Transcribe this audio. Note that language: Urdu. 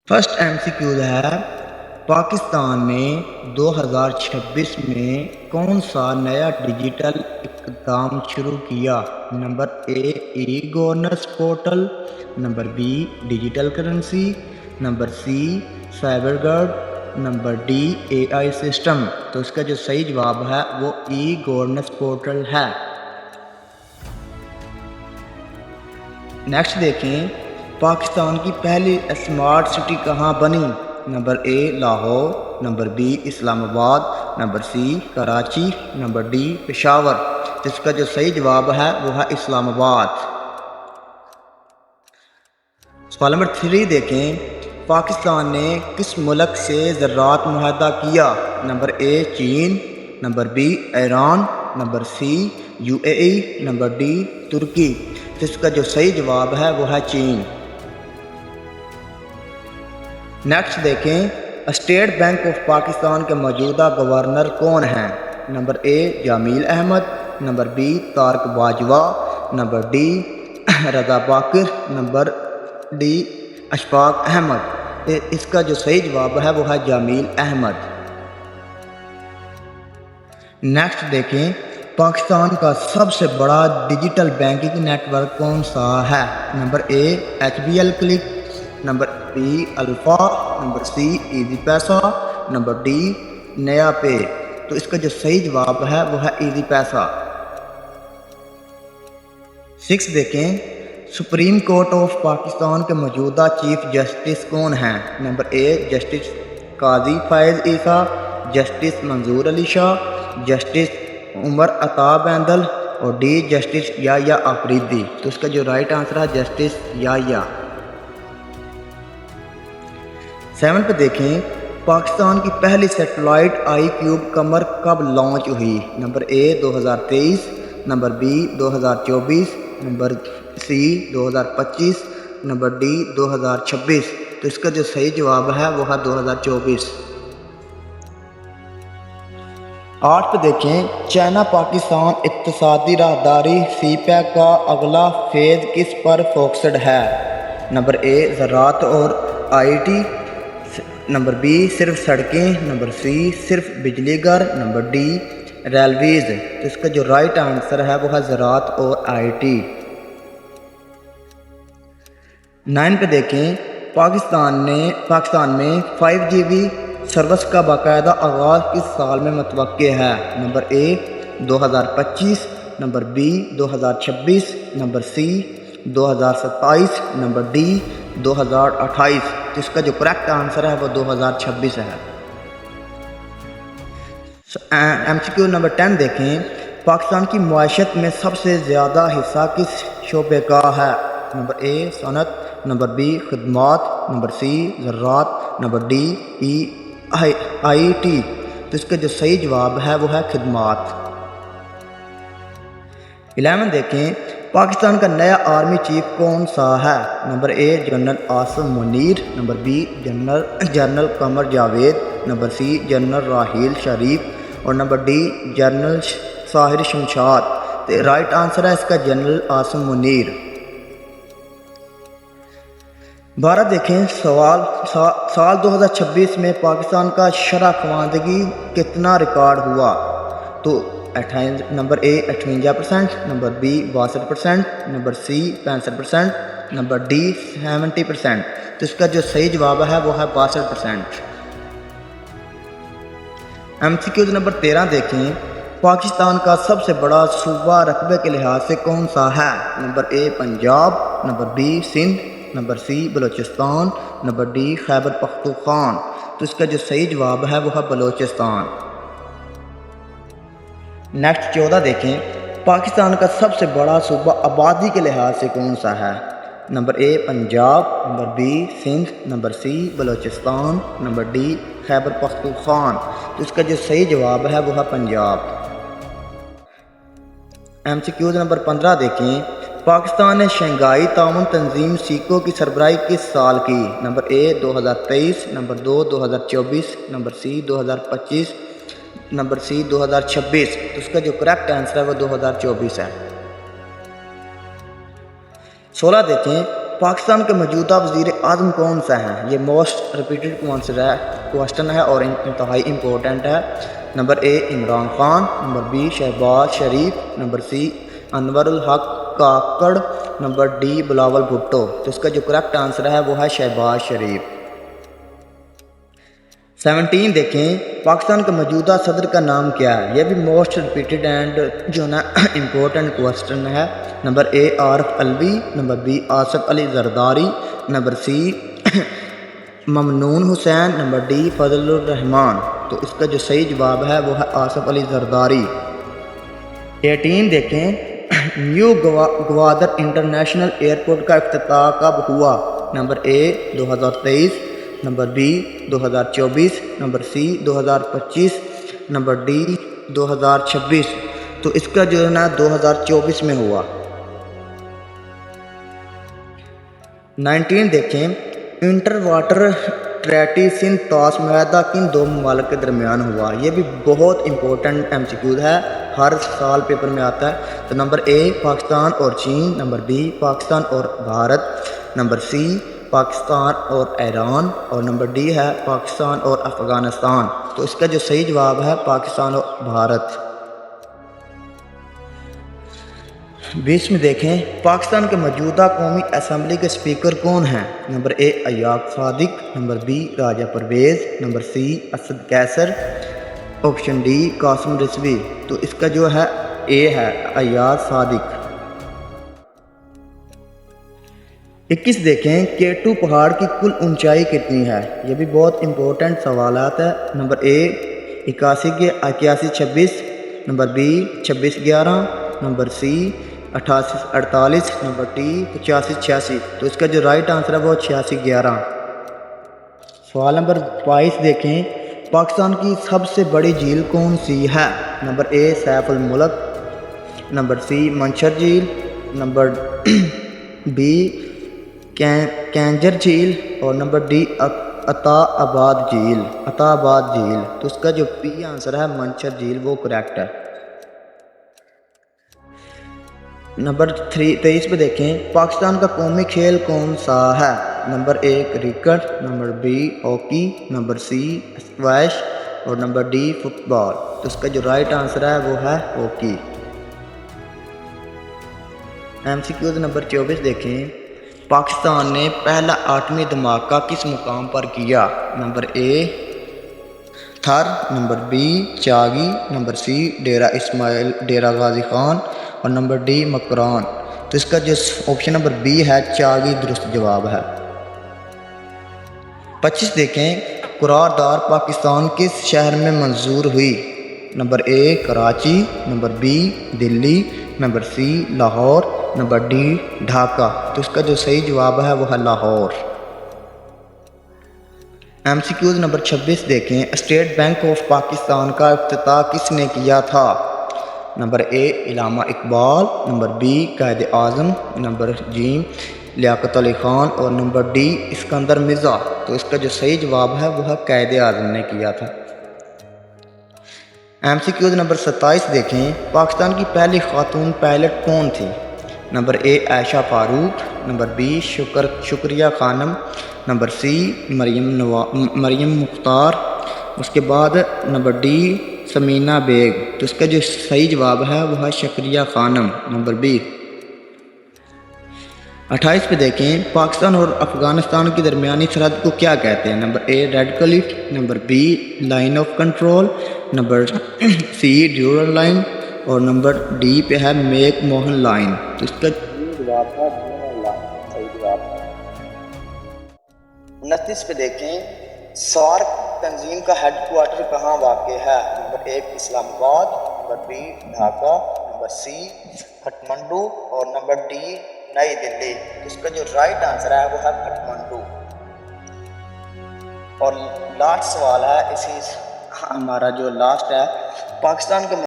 فرسٹ MCQ ہے پاکستان نے 2026 میں کون سا نیا ڈیجیٹل اقدام شروع کیا؟ Number A e governance portal, number B digital currency, number C cyber guard, number D AI system. تو اس کا جو صحیح جواب ہے وہ ای گورننس پورٹل ہے۔ نیکسٹ دیکھیں، پاکستان کی پہلی اسمارٹ سٹی کہاں بنی؟ Number A Lahore, number B Islamabad, number C Karachi, number D Peshawar. اس کا جو صحیح جواب ہے وہ ہے اسلام آباد۔ سوال نمبر 3 دیکھیں، پاکستان نے کس ملک سے زراعت معاہدہ کیا؟ نمبر اے چین، number B Iran, number C UAE، number D ترکی۔ اس کا جو صحیح جواب ہے وہ ہے چین۔ نیکسٹ دیکھیں، اسٹیٹ بینک آف پاکستان کے موجودہ گورنر کون ہیں؟ Number A Jameel Ahmed, number B Tariq Bajwa, number D Raza Baqir, number D Ishfaq Ahmed. اس کا جو صحیح جواب ہے وہ ہے جمیل احمد۔ نیکسٹ دیکھیں، پاکستان کا سب سے بڑا ڈیجیٹل بینکنگ نیٹ ورک کون سا ہے؟ Number A HBL click, number B Alfa, number C Easypaisa, number D NayaPay. تو اس کا جو صحیح جواب ہے وہ ہے ایزی پیسہ۔ 6 دیکھیں، سپریم کورٹ آف پاکستان کے موجودہ چیف جسٹس کون ہیں؟ نمبر اے جسٹس قاضی فائز عیسیٰ، جسٹس منظور علی شاہ، جسٹس عمر عطا بیندل اور ڈی جسٹس یحییٰ آفریدی۔ تو اس کا جو رائٹ آنسر ہے جسٹس یحییٰ۔ 7 پہ دیکھیں، پاکستان کی پہلی سیٹلائٹ iCube قمر کب لانچ ہوئی؟ Number a 2023، number be 2024، number C 2025، number D 2026۔ تو اس کا جو صحیح جواب ہے وہ ہے 2024۔ 8 پہ دیکھیں، چائنا پاکستان اقتصادی راہداری CPEC کا اگلا فیز کس پر فوکسڈ ہے؟ نمبر اے زراعت اور IT، نمبر بی صرف سڑکیں، نمبر سی صرف بجلی گھر، نمبر ڈی ریلویز۔ تو اس کا جو رائٹ آنسر ہے وہ ہے زراعت اور IT۔ 9 پہ دیکھیں، پاکستان میں 5G سروس کا باقاعدہ آغاز کس سال میں متوقع ہے؟ Number a 2025، number be 2026، number C 2027، number D 2028۔ تو اس کا جو کریکٹ آنسر ہے وہ 2026 ہے۔ MCQ نمبر 10 دیکھیں، پاکستان کی معیشت میں سب سے زیادہ حصہ کس شعبے کا ہے؟ نمبر اے صنعت، نمبر بی خدمات، نمبر سی زراعت، نمبر ڈی IT۔ تو اس کا جو صحیح جواب ہے وہ ہے خدمات۔ 11 دیکھیں، پاکستان کا نیا آرمی چیف کون سا ہے؟ Number A general Asim Munir, number B general Qamar Javed, number C general Raheel Sharif اور number D general Sahir Shamshad. تو رائٹ آنسر ہے اس کا جنرل عاصم منیر۔ 12 دیکھیں، سال 2026 میں پاکستان کا شرح خواندگی کتنا ریکارڈ ہوا؟ تو number a 58%، number be 62%، number C 65%، number D 70%۔ تو اس کا جو صحیح جواب ہے وہ ہے 62%۔ MCQ نمبر 13 دیکھیں، پاکستان کا سب سے بڑا صوبہ رقبے کے لحاظ سے کون سا ہے؟ Number A Punjab, number B Sindh, number C Balochistan, number D Khyber Pakhtunkhwa. تو اس کا جو صحیح جواب ہے وہ ہے بلوچستان۔ نیکسٹ 14 دیکھیں، پاکستان کا سب سے بڑا صوبہ آبادی کے لحاظ سے کون سا ہے؟ Number A Punjab, number B Sindh, number C Balochistan, number D Khyber Pakhtunkhwa. تو اس کا جو صحیح جواب ہے وہ ہے پنجاب۔ MCQ نمبر 15 دیکھیں، پاکستان نے شنگھائی تعاون تنظیم SECO کی سربراہی کس سال کی؟ نمبر اے 2023، نمبر 2 2024، نمبر سی 2025، نمبر سی 2026۔ تو اس کا جو کریکٹ آنسر ہے وہ 2024 ہے۔ 16 دیکھیں، پاکستان کے موجودہ وزیر اعظم کون سا ہیں؟ یہ موسٹ ریپیٹڈ کوسچن ہے اور انتہائی امپورٹنٹ ہے۔ Number a Imran Khan, number be Shahbaz Sharif, number C Anwar ul Haq Kakar, number D Bilawal Bhutto. تو اس کا جو کریکٹ آنسر ہے وہ ہے شہباز شریف۔ 17 دیکھیں، پاکستان کا موجودہ صدر کا نام کیا ہے؟ یہ بھی موسٹ ریپیٹڈ اینڈ جو نا امپورٹنٹ کوسچن ہے۔ Number a Arif Alvi, number be Asif Ali Zardari, number C Mamnoon Hussain, number D فضل الرحمان۔ تو اس کا جو صحیح جواب ہے وہ ہے آصف علی زرداری۔ 18 دیکھیں، نیو گوادر انٹرنیشنل ایئرپورٹ کا افتتاح کب ہوا؟ Number a 2023، number be 2024، number C 2025، number D 2026۔ تو اس کا جو ہے نا 2024 میں ہوا۔ 19 دیکھیں، انٹر واٹر ٹریٹی سندھ طاس معاہدہ کن دو ممالک کے درمیان ہوا؟ یہ بھی بہت امپورٹنٹ MCQ ہے، ہر سال پیپر میں آتا ہے۔ تو نمبر اے پاکستان اور چین، نمبر بی پاکستان اور بھارت، نمبر سی پاکستان اور ایران، اور نمبر ڈی ہے پاکستان اور افغانستان۔ تو اس کا جو صحیح جواب ہے پاکستان اور بھارت۔ 20 میں دیکھیں، پاکستان کے موجودہ قومی اسمبلی کے اسپیکر کون ہیں؟ Number a Ayaz Sadiq, number be Raja Pervez, number C Asad Qaiser, option D Qasim Rizvi. تو اس کا جو ہے اے ہے ایاز صادق۔ 21 دیکھیں، K2 پہاڑ کی کل اونچائی کتنی ہے؟ یہ بھی بہت امپورٹنٹ سوالات ہے۔ Number a 8126، number be 2611، number C 8848، number D 8586۔ تو اس کا جو رائٹ آنسر ہے وہ 8611۔ سوال نمبر 22 دیکھیں، پاکستان کی سب سے بڑی جھیل کون سی ہے؟ نمبر اے سیف الملک، نمبر سی منشر جھیل، نمبر بی کینجر جھیل، اور نمبر ڈی عطا آباد جھیل۔ تو اس کا جو پی آنسر ہے منشر جھیل، وہ کریکٹ ہے۔ نمبر 23 پہ دیکھیں، پاکستان کا قومی کھیل کون سا ہے؟ Number A cricket, number B hockey, number C squash, اور نمبر ڈی فٹ بال۔ تو اس کا جو رائٹ آنسر ہے وہ ہے ہاکی۔ MCQ نمبر 24 دیکھیں، پاکستان نے پہلا ایٹمی دھماکہ کس مقام پر کیا؟ Number a Thar, number be چاگی، number سی ڈیرہ غازی خان، اور نمبر ڈی مکران۔ تو اس کا جو آپشن نمبر بی ہے چاگی درست جواب ہے۔ 25 دیکھیں، قرارداد پاکستان کس شہر میں منظور ہوئی؟ Number a Karachi, number be Delhi, number C Lahore, number D Dhaka. تو اس کا جو صحیح جواب ہے وہ ہے لاہور۔ MCQ نمبر 26 دیکھیں، اسٹیٹ بینک آف پاکستان کا افتتاح کس نے کیا تھا؟ Number a Allama Iqbal, number be Quaid Azam, number جی لیاقت علی خان، اور نمبر ڈی اسکندر مرزا۔ تو اس کا جو صحیح جواب ہے وہ ہے قائد اعظم نے کیا تھا۔ MCQ نمبر 27 دیکھیں، پاکستان کی پہلی خاتون پائلٹ کون تھی؟ Number a Aisha Farooq, number be شکریہ خانم، نمبر سی مریم مختار، اس کے بعد نمبر ڈی سمینہ بیگ۔ تو اس کا جو صحیح جواب ہے وہ ہے شکریہ خانم، نمبر بی۔ 28 پہ دیکھیں، پاکستان اور افغانستان کی درمیانی سرحد کو کیا کہتے ہیں؟ Number A Radcliffe, number B line of control, number C Durand line, اور نمبر ڈی پہ ہے میک موہن لائن۔ تو اس کا جواب ہے ڈیورل لائن، صحیح جواب ہے۔ 29 پہ دیکھیں، سارک تنظیم کا ہیڈ کوارٹر کہاں واقع ہے؟ نمبر اے اسلام آباد، نمبر بی ڈھاکہ، نمبر سی کھٹمنڈو، اور نمبر ڈی نئی دلی۔ اس کا جو رائٹ آنسر ہے وہ ہے کھٹمنڈو۔ اور لاسٹ سوال ہے، ہمارا جو لاسٹ ہے، پاکستان کے